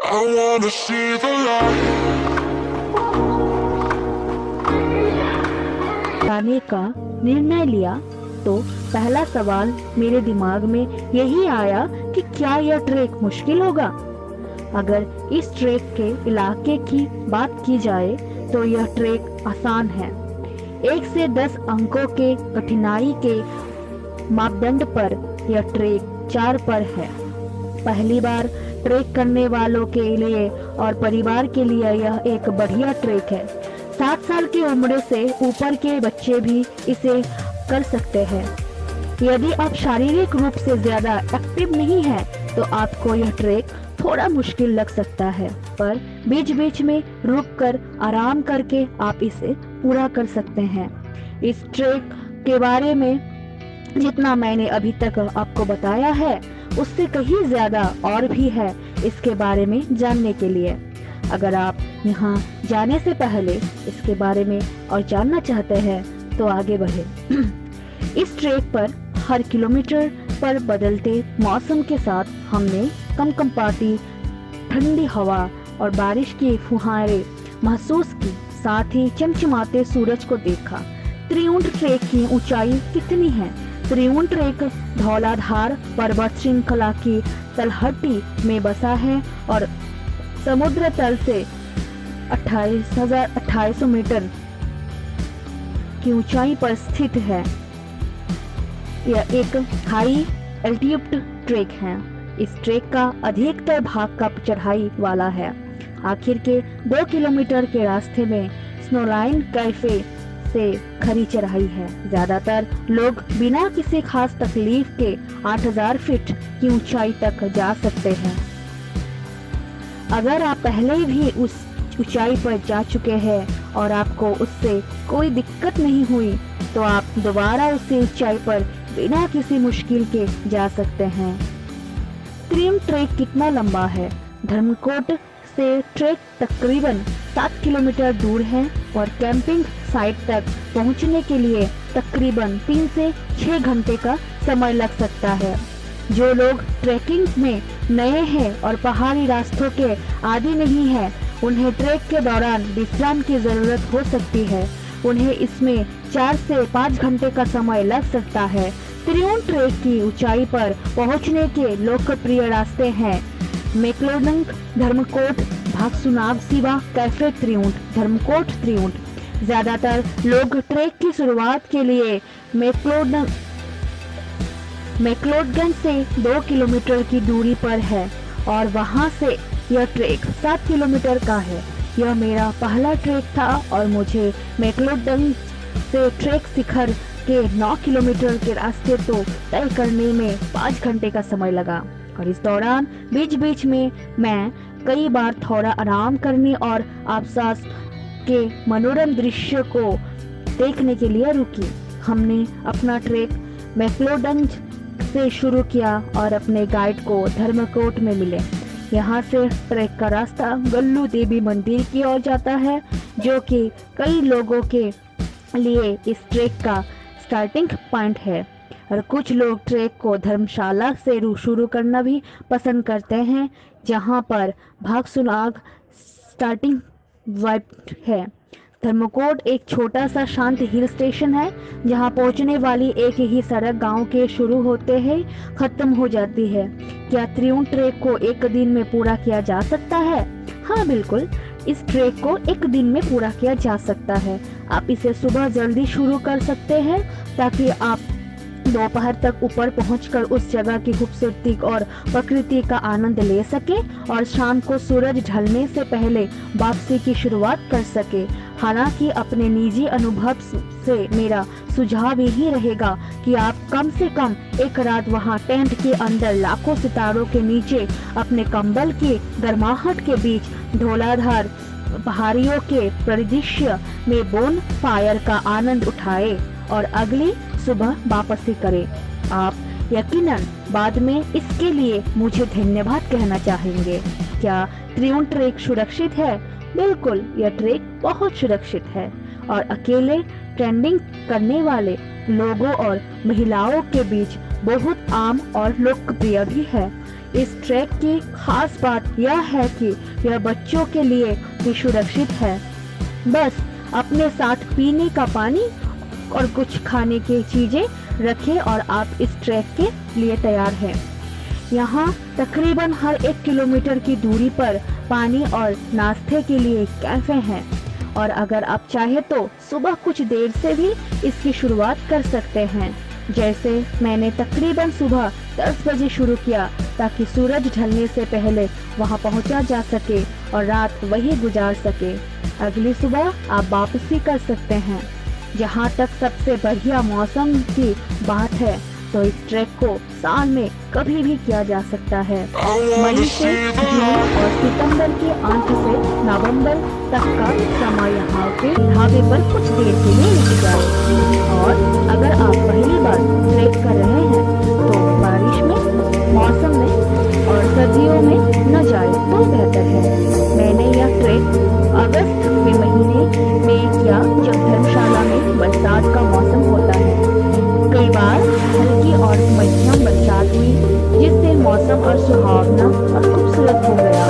I wanna see the light. जाने का निर्णय लिया तो पहला सवाल मेरे दिमाग में यही आया कि क्या यह ट्रैक मुश्किल होगा। अगर इस ट्रैक के इलाके की बात की जाए तो यह ट्रैक आसान है। 1 से 10 अंकों के कठिनाई के मापदंड पर यह ट्रैक 4 पर है। पहली बार ट्रैक करने वालों के लिए और परिवार के लिए यह एक बढ़िया ट्रैक है। 7 साल की उम्र से ऊपर के बच्चे भी इसे कर सकते हैं। यदि आप शारीरिक रूप से ज्यादा एक्टिव नहीं हैं, तो आपको यह ट्रैक थोड़ा मुश्किल लग सकता है, पर बीच बीच में रुककर आराम करके आप इसे पूरा कर सकते हैं। इस ट्रैक के बारे में जितना मैंने अभी तक आपको बताया है, उससे कहीं ज्यादा और भी है इसके बारे में जानने के लिए। अगर आप यहाँ जाने से पहले इसके बारे में और जानना चाहते हैं तो आगे बढ़े। इस ट्रैक पर हर किलोमीटर पर बदलते मौसम के साथ हमने कंपकंपाती ठंडी हवा और बारिश की फुहारें महसूस की, साथ ही चमचमाते सूरज को देखा। त्रिउंड ट्रैक की ऊंचाई कितनी है? त्रिउंड ट्रैक धौलाधार पर्वत श्रृंखला की तलहटी में बसा है और समुद्र तल से 28,800 मीटर की ऊंचाई पर स्थित है। यह एक हाई एल्टीट्यूड ट्रैक है। इस ट्रैक का अधिकतर भाग का चढ़ाई वाला है। आखिर के 2 किलोमीटर के रास्ते में स्नोलाइन कैफे से खरी चढ़ाई है। ज्यादातर लोग बिना किसी खास तकलीफ के 8,000 फीट की ऊंचाई तक जा सकते हैं। अगर आप पहले भी उस ऊंचाई पर जा चुके हैं और आपको उससे कोई दिक्कत नहीं हुई, तो आप दोबारा उसी ऊंचाई पर बिना किसी मुश्किल के जा सकते हैं। त्रिउंड ट्रैक कितना लंबा है? धर्मकोट से ट्रैक तकरीबन 7 किलोमीटर दूर है और कैंपिंग साइट तक पहुंचने के लिए तकरीबन 3 से 6 घंटे का समय लग सकता है। जो लोग ट्रैकिंग में नए हैं और पहाड़ी रास्तों के आदी नहीं हैं, उन्हें ट्रैक के दौरान विश्राम की जरूरत हो सकती है। उन्हें इसमें 4 से 5 घंटे का समय लग सकता है। त्रिउंड ट्रैक की ऊंचाई पर पहुंचने के लोकप्रिय रास्ते हैं मैक्लोडगंज, धर्मकोट, भागसुनाग सिवा, कैफे त्रिउंड, धर्मकोट त्रिउंड। ज्यादातर लोग ट्रैक की शुरुआत के लिए मैक्लोडगंज से 2 किलोमीटर की दूरी पर है और वहां से यह ट्रैक 7 किलोमीटर का है। यह मेरा पहला ट्रैक था और मुझे मैक्लोडगंज से ट्रैक शिखर के 9 किलोमीटर के रास्ते तो तय करने में 5 घंटे का समय लगा और इस दौरान बीच बीच में मैं कई बार थोड़ा आराम करने और आसपास के मनोरम दृश्य को देखने के लिए रुकी। हमने अपना ट्रैक मैक्लोडगंज से शुरू किया और अपने गाइड को धर्मकोट में मिले। यहाँ से ट्रैक का रास्ता गल्लू देवी मंदिर की ओर जाता है, जो कि कई लोगों के लिए इस ट्रैक का स्टार्टिंग पॉइंट है और कुछ लोग ट्रैक को धर्मशाला से शुरू करना भी पसंद करते हैं, जहाँ पर भागसुनाग स्टार्टिंग पॉइंट है। धर्मकोट एक छोटा सा शांत हिल स्टेशन है, जहां पहुंचने वाली एक ही सड़क गांव के शुरू होते ही खत्म हो जाती है। क्या त्रिउंड ट्रैक को एक दिन में पूरा किया जा सकता है? हाँ बिल्कुल, इस ट्रैक को एक दिन में पूरा किया जा सकता है। आप इसे सुबह जल्दी शुरू कर सकते हैं ताकि आप दोपहर तक ऊपर पहुंचकर उस जगह की खूबसूरती और प्रकृति का आनंद ले सके और शाम को सूरज ढलने से पहले वापसी की शुरुआत कर सके। हालांकि अपने निजी अनुभव से मेरा सुझाव यही रहेगा कि आप कम से कम एक रात वहां टेंट के अंदर लाखों सितारों के नीचे अपने कंबल की गर्माहट के बीच धौलाधार पहाड़ियों के परिदृश्य में बोन फायर का आनंद उठाए और अगली सुबह वापसी करें। आप यकीनन बाद में इसके लिए मुझे धन्यवाद कहना चाहेंगे। क्या त्रिउंड ट्रैक सुरक्षित है? बिल्कुल, यह ट्रैक बहुत सुरक्षित है और अकेले ट्रेंडिंग करने वाले लोगों और महिलाओं के बीच बहुत आम और लोकप्रिय भी है। इस ट्रैक की खास बात यह है कि यह बच्चों के लिए भी सुरक्षित है। बस अपने साथ पीने का पानी और कुछ खाने की चीजें रखें और आप इस ट्रैक के लिए तैयार हैं। यहाँ तकरीबन हर 1 किलोमीटर की दूरी पर पानी और नाश्ते के लिए कैफे हैं और अगर आप चाहे तो सुबह कुछ देर से भी इसकी शुरुआत कर सकते हैं। जैसे मैंने तकरीबन सुबह 10 बजे शुरू किया ताकि सूरज ढलने से पहले वहां पहुंचा जा सके और रात वही गुजार सके। अगली सुबह आप वापसी कर सकते हैं। जहां तक सबसे बढ़िया मौसम की बात है तो इस ट्रैक को साल में कभी भी किया जा सकता है। मई से जून और सितंबर के अंत से नवंबर तक का समय यहाँ के ढाबे पर कुछ देर के लिए रुक जाए। और अगर आप पहली बार ट्रैक कर रहे हैं तो बारिश में, मौसम में और सर्दियों में न जाए तो बेहतर है। मैंने यह ट्रैक अगस्त के महीने में किया जब धर्मशाला में बरसात का मौसम होता है। कई बार हल्की और मध्यम बरसात हुई जिससे मौसम और सुहावना और खूबसूरत हो गया।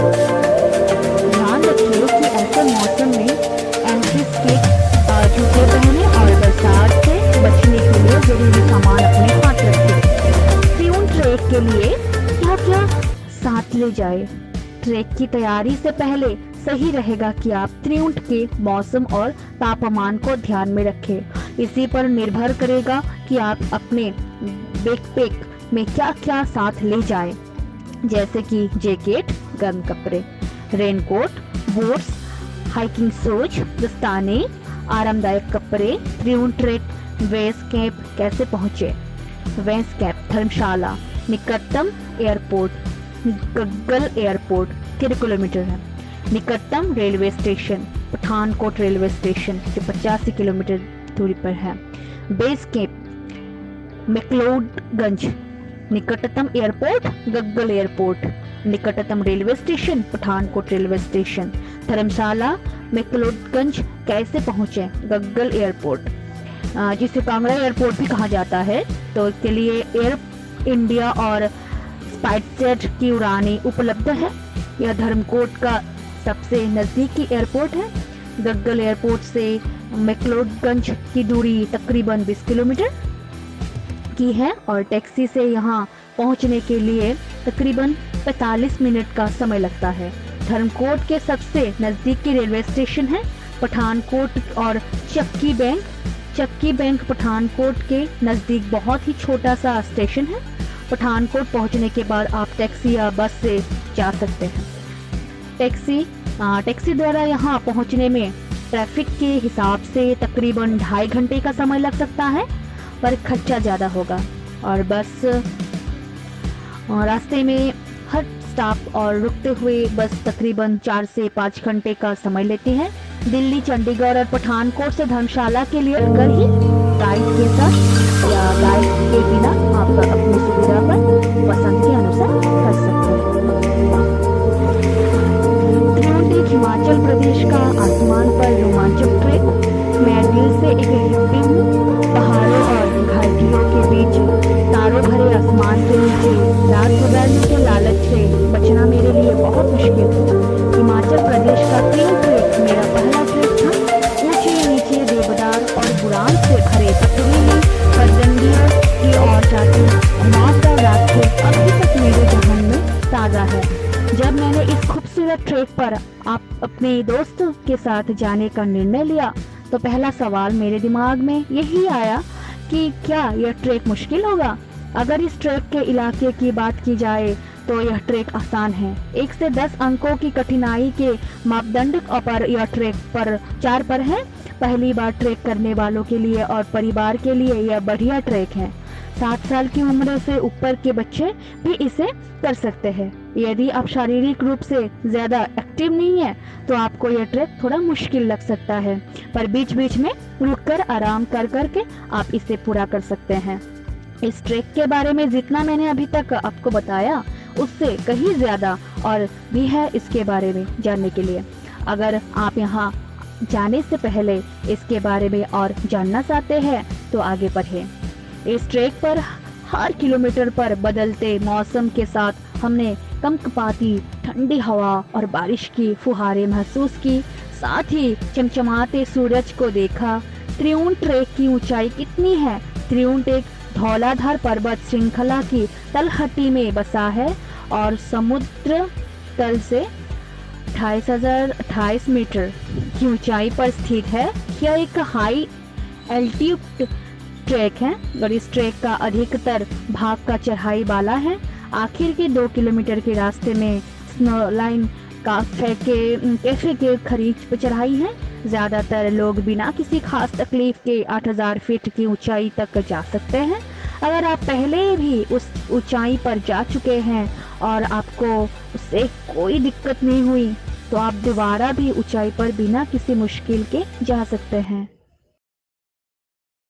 ध्यान रखिए कि ऐसे मौसम में एंट्री स्केट, जूते पहने और बरसात से बचने के लिए जरूरी सामान अपने साथ रखें। ट्यून ट्रैक के लिए क्या क्या साथ ले जाए? ट्रैक की तैयारी से पहले सही रहेगा कि आप त्रिउंट के मौसम और तापमान को ध्यान में रखें। इसी पर निर्भर करेगा कि आप अपने बैकपैक में क्या क्या साथ ले जाएं, जैसे कि जैकेट, गर्म कपड़े, रेनकोट, बूट्स, हाइकिंग शूज, दस्ताने, आरामदायक कपड़े। त्रिउंट ट्रैक बेस कैंप कैसे पहुंचे? बेस कैंप धर्मशाला निकटतम एयरपोर्ट गग्गल एयरपोर्ट 3 किलोमीटर है। निकटतम railway station Pathankot railway station जो 85 किलोमीटर दूरी पर है। Base camp McLeodganj. निकटतम एयरपोर्ट गग्गल एयरपोर्ट। निकटतम railway station Pathankot railway station. Dharamshala McLeodganj कैसे पहुंचे? गग्गल एयरपोर्ट, जिसे कांगड़ा एयरपोर्ट भी कहा जाता है, तो इसके लिए एयर इंडिया और स्पाइसजेट की उड़ानें उपलब्ध है। यह धर्मकोट का सबसे नज़दीकी एयरपोर्ट है। गग्गल एयरपोर्ट से मैक्लोडगंज की दूरी तकरीबन 20 किलोमीटर की है और टैक्सी से यहाँ पहुँचने के लिए तकरीबन 45 मिनट का समय लगता है। धर्मकोट के सबसे नज़दीकी रेलवे स्टेशन है पठानकोट और चक्की बैंक। चक्की बैंक पठानकोट के नज़दीक बहुत ही छोटा सा स्टेशन है। पठानकोट पहुंचने के बाद आप टैक्सी या बस से जा सकते हैं। टैक्सी द्वारा यहाँ पहुंचने में ट्रैफिक के हिसाब से तकरीबन 2.5 घंटे का समय लग सकता है, पर खर्चा ज़्यादा होगा। और बस रास्ते में हर स्टॉप और रुकते हुए बस तकरीबन 4 से 5 घंटे का समय लेती है। दिल्ली, चंडीगढ़ और पठानकोट से धर्मशाला के लिए कर ही गाइड के साथ या गाइड के बिना आप अपनी सुविधा पर पसंद के अनुसार कर सकते हैं। त्रिउंड हिमाचल प्रदेश का आसमान पर रोमांचक ट्रैक। मैं दिल से एक हिप्पी हूँ। पहाड़ों और घाटियों के बीच तारों भरे आसमान के नीचे रात गुजारने के लालच से बचना मेरे लिए बहुत मुश्किल था। हिमाचल प्रदेश का त्रिउंड ट्रैक मेरा पहला ट्रैक था। ऊंचे नीचे देवदार और बुरान से भरे पथरीली पगडंडियों की ओर जाती घुमावदार रास्ते अभी तक मेरे जहन में ताज़ा है। जब मैंने इस खूबसूरत ट्रैक पर आप अपने दोस्तों के साथ जाने का निर्णय लिया तो पहला सवाल मेरे दिमाग में यही आया कि क्या यह ट्रैक मुश्किल होगा। अगर इस ट्रैक के इलाके की बात की जाए तो यह ट्रैक आसान है। 1 से 10 अंकों की कठिनाई के मापदंड पर यह ट्रैक पर 4 पर है। पहली बार ट्रैक करने वालों के लिए और परिवार के लिए यह बढ़िया ट्रैक है। 7 साल की उम्र से ऊपर के बच्चे भी इसे कर सकते हैं। यदि आप शारीरिक रूप से ज़्यादा एक्टिव नहीं है तो आपको यह ट्रैक थोड़ा मुश्किल लग सकता है, पर बीच बीच में रुककर आराम कर करके आप इसे पूरा कर सकते हैं। इस ट्रैक के बारे में जितना मैंने अभी तक आपको बताया उससे कहीं ज़्यादा और भी है इसके बारे में जानने के लिए। अगर आप यहाँ जाने से पहले इसके बारे में और जानना चाहते हैं तो आगे बढ़ें। इस ट्रैक पर हर किलोमीटर पर बदलते मौसम के साथ हमने कंपकपाती ठंडी हवा और बारिश की फुहारें महसूस की, साथ ही चमचमाते सूरज को देखा। त्रिउंड ट्रेक की ऊंचाई कितनी है? त्रिउंड एक धौलाधार पर्वत श्रृंखला की तलहटी में बसा है और समुद्र तल से 28,028 मीटर की ऊंचाई पर स्थित है। यह एक हाई एल्टीट्यूड ट्रैक है और इस ट्रैक का अधिकतर भाग का चढ़ाई वाला है। आखिर के 2 किलोमीटर के रास्ते में स्नो लाइन कैफे के करीब पर चढ़ाई है। ज़्यादातर लोग बिना किसी खास तकलीफ के 8,000 फीट की ऊंचाई तक जा सकते हैं। अगर आप पहले भी उस ऊंचाई पर जा चुके हैं और आपको उससे कोई दिक्कत नहीं हुई तो आप दोबारा भी ऊंचाई पर बिना किसी मुश्किल के जा सकते हैं।